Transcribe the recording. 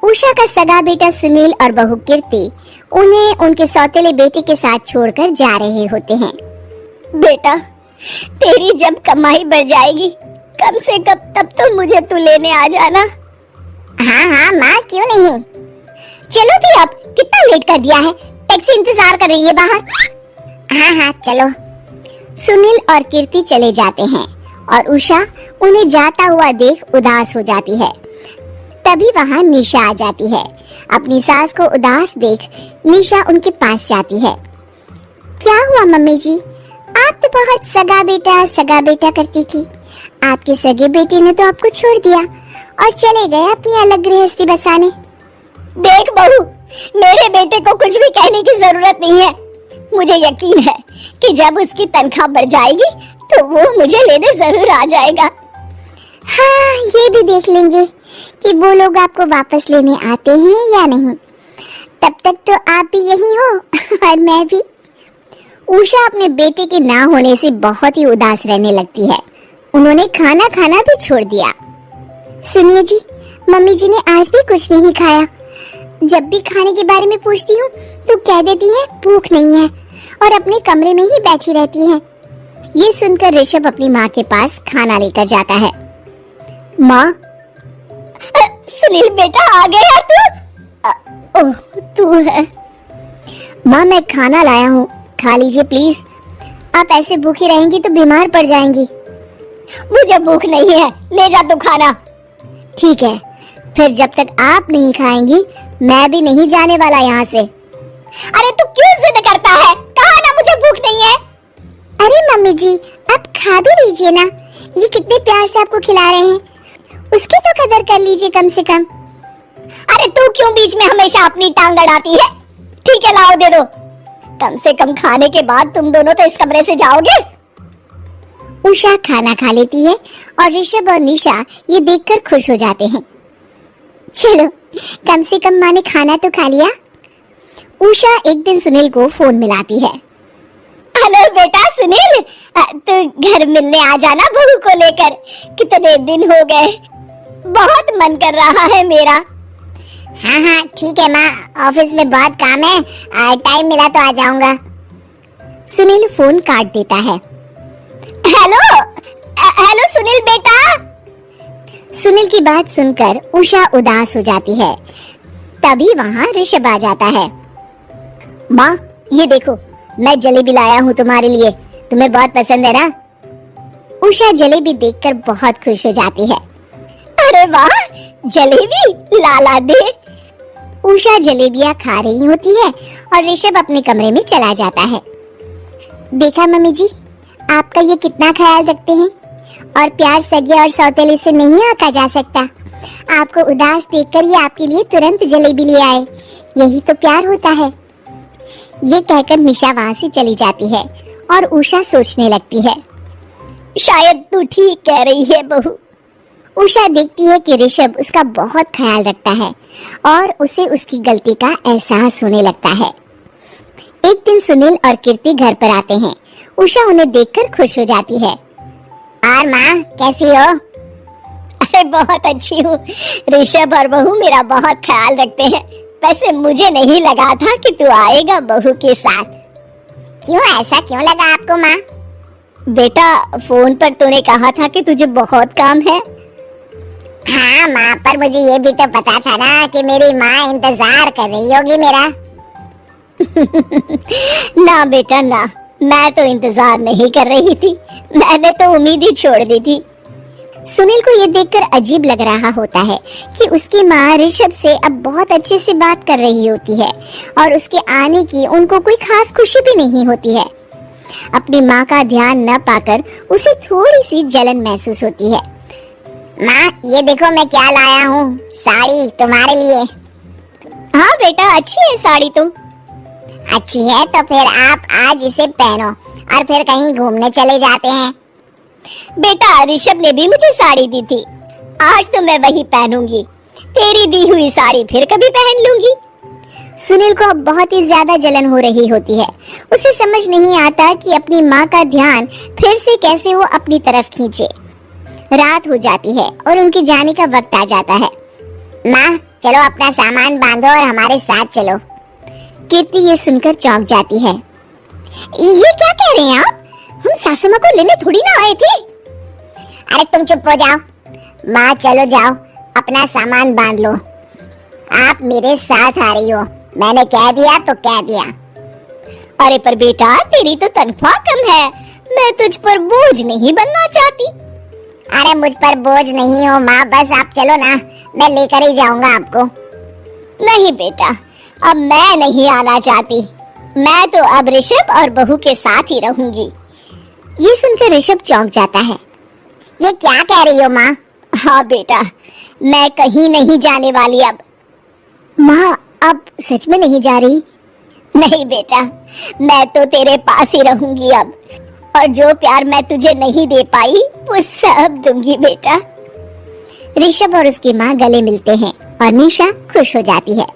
उषा का सगा बेटा सुनील और बहू कीर्ति उन्हें उनके सौतेले बेटे के साथ छोड़कर जा रहे होते हैं। बेटा, तेरी जब कमाई बढ़ जाएगी कम से कम तब तो मुझे तू लेने आ जाना। हाँ हाँ माँ, क्यों नहीं। चलो भी, अब कितना लेट कर दिया है, टैक्सी इंतजार कर रही है बाहर। हाँ हाँ चलो। सुनील और कीर्ति चले जाते हैं और उषा उन्हें जाता हुआ देख उदास हो जाती है। तभी वहाँ निशा आ जाती है। अपनी सास को उदास देख निशा उनके पास जाती है। क्या हुआ मम्मी जी, आप तो बहुत सगा बेटा करती थी। आपके सगे बेटे ने तो आपको छोड़ दिया और चले गए अपनी अलग गृहस्थी बसाने। देख बहू, मेरे बेटे को कुछ भी कहने की जरूरत नहीं है। मुझे यकीन है कि जब उसकी तनख्वाह बढ़ जाएगी तो वो मुझे लेने जरूर आ जाएगा। हाँ, ये भी देख लेंगे कि वो लोग आपको वापस लेने आते हैं या नहीं। तब तक तो आप भी यही हो और मैं भी। उषा अपने बेटे के ना होने से बहुत ही उदास रहने लगती है। उन्होंने खाना खाना भी छोड़ दिया। सुनिए जी, मम्मी जी ने आज भी कुछ नहीं खाया। जब भी खाने के बारे में पूछती हूँ तो कह देती है भूख नहीं है और अपने कमरे में ही बैठी रहती है। ये सुनकर ऋषभ अपनी माँ के पास खाना लेकर जाता है। माँ, सुनील बेटा आ गया तू? ओह, तू है। माँ, मैं खाना लाया हूँ, खा लीजिए प्लीज। आप ऐसे भूखी रहेंगी तो बीमार पड़ जाएंगी। मुझे भूख नहीं है, ले जा तू खाना। ठीक है, फिर जब तक आप नहीं खाएंगी मैं भी नहीं जाने वाला यहाँ से। अरे तू क्यों जिद करता है? कहा ना मुझे भूख नहीं है। अरे मम्मी जी, आप खा भी लीजिए ना, ये कितने प्यार से आपको खिला रहे हैं, उसकी तो कदर कर लीजिए कम से कम। अरे तू क्यों बीच में हमेशा अपनी टांग अड़ाती है? ठीक है, लाओ दे दो। कम से कम खाने के बाद तुम दोनों तो इस कमरे से जाओगे। उषा खाना खा लेती है और ऋषभ और निशा ये देखकर खुश हो जाते हैं। चलो, कम से कम माँ ने खाना तो खा लिया। उषा एक दिन सुनील को फोन मिलाती है। हेलो बेटा सुनील, तू घर मिलने आ जाना बहू को लेकर। कितने दिन हो गए, बहुत मन कर रहा है मेरा। हाँ हाँ ठीक है माँ, ऑफिस में बहुत काम है, टाइम मिला तो आ जाऊंगा। सुनील फोन काट देता है। हेलो सुनील बेटा। सुनील की बात सुनकर उषा उदास हो जाती है। तभी वहाँ ऋषभ आ जाता है। माँ, ये देखो, मैं जलेबी लाया हूँ तुम्हारे लिए, तुम्हें बहुत पसंद है ना? उषा जलेबी देखकर बहुत खुश हो जाती है। अरे वाह, जलेबी लाला दे। उषा जलेबियाँ खा रही होती है और ऋषभ अपने कमरे में चला जाता है। देखा मम्मी जी, आपका ये कितना ख्याल रखते हैं और प्यार सगे और सौतेले से नहीं आका जा सकता। आपको उदास देखकर ये आपके लिए तुरंत जलेबी ले आए, यही तो प्यार होता है। ये कहकर निशा वहाँ से चली जाती है और उषा सोचने लगती है, शायद तू ठीक कह रही है बहू। उषा देखती है कि ऋषभ उसका बहुत ख्याल रखता है और उसे उसकी गलती का एहसास होने लगता है। एक दिन सुनील और कीर्ति घर पर आते हैं। उषा उन्हें देखकर खुश हो जाती है। और माँ, कैसी हो? अरे बहुत अच्छी हूँ। ऋषभ और बहू मेरा बहुत ख्याल रखते हैं। वैसे मुझे नहीं लगा था कि तू आएगा बहू के साथ। क्यों, ऐसा क्यों लगा आपको माँ? बेटा, फोन पर तूने कहा था कि तुझे बहुत काम है। हाँ माँ, पर मुझे ये भी तो पता था ना कि मेरी माँ इंतजार कर रही होगी मेरा। ना बेटा ना, मैं तो इंतजार नहीं कर रही थी, मैंने तो उम्मीद ही छोड़ दी थी। सुनील को ये देखकर अजीब लग रहा होता है कि उसकी माँ ऋषभ से अब बहुत अच्छे से बात कर रही होती है और उसके आने की उनको कोई खास खुशी भी नहीं होती है। अपनी माँ का ध्यान न पाकर उसे थोड़ी सी जलन महसूस होती है। माँ, ये देखो मैं क्या लाया हूँ, साड़ी तुम्हारे लिए। हाँ बेटा, अच्छी है साड़ी तो। अच्छी है तो फिर आप आज इसे पहनो और फिर कहीं घूमने चले जाते हैं। बेटा, ऋषभ ने भी मुझे साड़ी दी थी, आज तो मैं वही पहनूंगी। तेरी दी हुई साड़ी फिर कभी पहन लूंगी। सुनील को अब बहुत ही ज्यादा जलन हो रही होती है। उसे समझ नहीं आता कि अपनी माँ का ध्यान फिर से कैसे वो अपनी तरफ खींचे। रात हो जाती है और उनके जाने का वक्त आ जाता है। माँ चलो अपना सामान बांधो और हमारे साथ चलो। कीर्ति ये सुनकर चौंक जाती है। ये क्या कह रहे हैं आप? हम सासू माँ को लेने थोड़ी ना आए थे। अरे तुम चुप हो जाओ। माँ चलो जाओ, अपना सामान बांध लो। आप मेरे साथ आ रही हो, मैंने कह दिया तो कह दिया। अरे पर बेटा तेरी तो तनख्वाह कम है, मैं तुझ पर बोझ नहीं बनना चाहती। अरे मुझ पर बोझ नहीं हो माँ, बस आप चलो ना, मैं लेकर ही जाऊंगा आपको। नहीं बेटा, अब मैं नहीं आना चाहती, मैं तो अब ऋषभ और बहू के साथ ही रहूंगी। ये सुनकर ऋषभ चौंक जाता है। ये क्या कह रही हो माँ? हाँ बेटा, मैं कहीं नहीं जाने वाली अब। माँ अब सच में नहीं जा रही? नहीं बेटा, मैं तो तेरे पास ही रहूंगी अब, और जो प्यार मैं तुझे नहीं दे पाई वो सब दूंगी बेटा। ऋषभ और उसकी माँ गले मिलते हैं और निशा खुश हो जाती है।